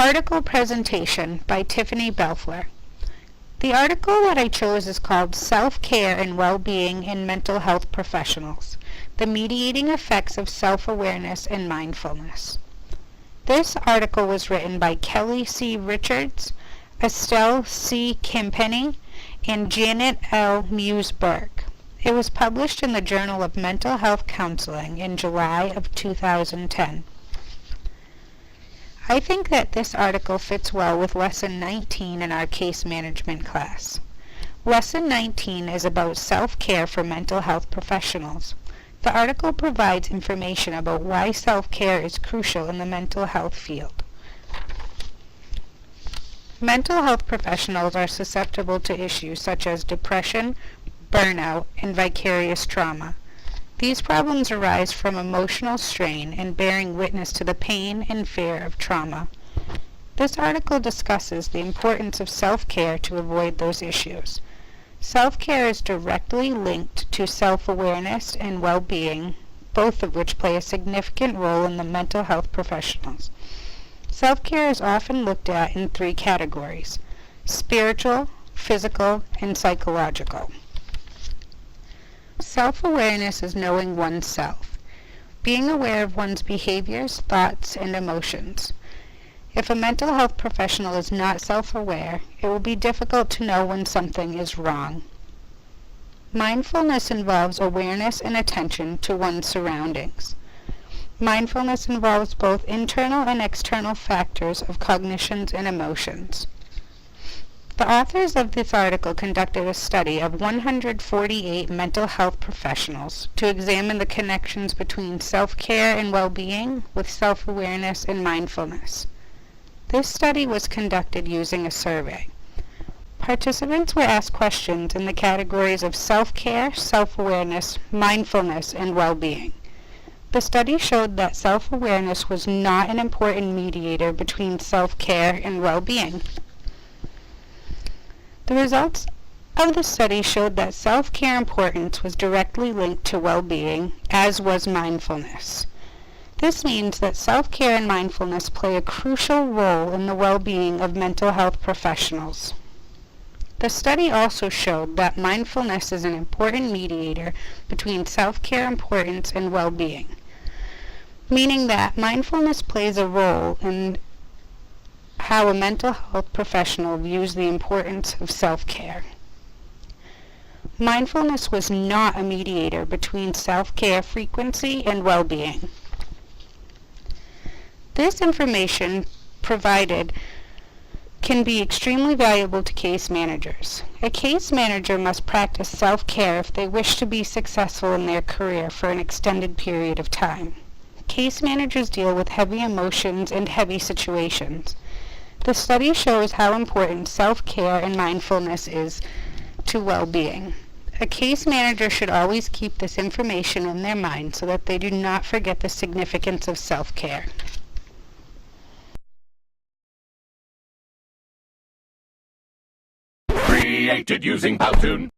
Article presentation by Tiffany Belfler. The article that I chose is called Self-Care and Well-Being in Mental Health Professionals: The Mediating Effects of Self-Awareness and Mindfulness. This article was written by Kelly C. Richards, Estelle C. Campenny, and Janet L. Muse-Burke. It was published in the Journal of Mental Health Counseling in July of 2010. I think that this article fits well with Lesson 19 in our case management class. Lesson 19 is about self-care for mental health professionals. The article provides information about why self-care is crucial in the mental health field. Mental health professionals are susceptible to issues such as depression, burnout, and vicarious trauma. These problems arise from emotional strain and bearing witness to the pain and fear of trauma. This article discusses the importance of self-care to avoid those issues. Self-care is directly linked to self-awareness and well-being, both of which play a significant role in the mental health professionals. Self-care is often looked at in three categories: spiritual, physical, and psychological. Self-awareness is knowing oneself, being aware of one's behaviors, thoughts, and emotions. If a mental health professional is not self-aware, it will be difficult to know when something is wrong. Mindfulness involves awareness and attention to one's surroundings. Mindfulness involves both internal and external factors of cognitions and emotions. The authors of this article conducted a study of 148 mental health professionals to examine the connections between self-care and well-being with self-awareness and mindfulness. This study was conducted using a survey. Participants were asked questions in the categories of self-care, self-awareness, mindfulness, and well-being. The study showed that self-awareness was not an important mediator between self-care and well-being. The results of the study showed that self-care importance was directly linked to well-being, as was mindfulness. This means that self-care and mindfulness play a crucial role in the well-being of mental health professionals. The study also showed that mindfulness is an important mediator between self-care importance and well-being, meaning that mindfulness plays a role in how a mental health professional views the importance of self-care. Mindfulness was not a mediator between self-care frequency and well-being. This information provided can be extremely valuable to case managers. A case manager must practice self-care if they wish to be successful in their career for an extended period of time. Case managers deal with heavy emotions and heavy situations. The study shows how important self-care and mindfulness is to well-being. A case manager should always keep this information in their mind so that they do not forget the significance of self-care. Created using Powtoon.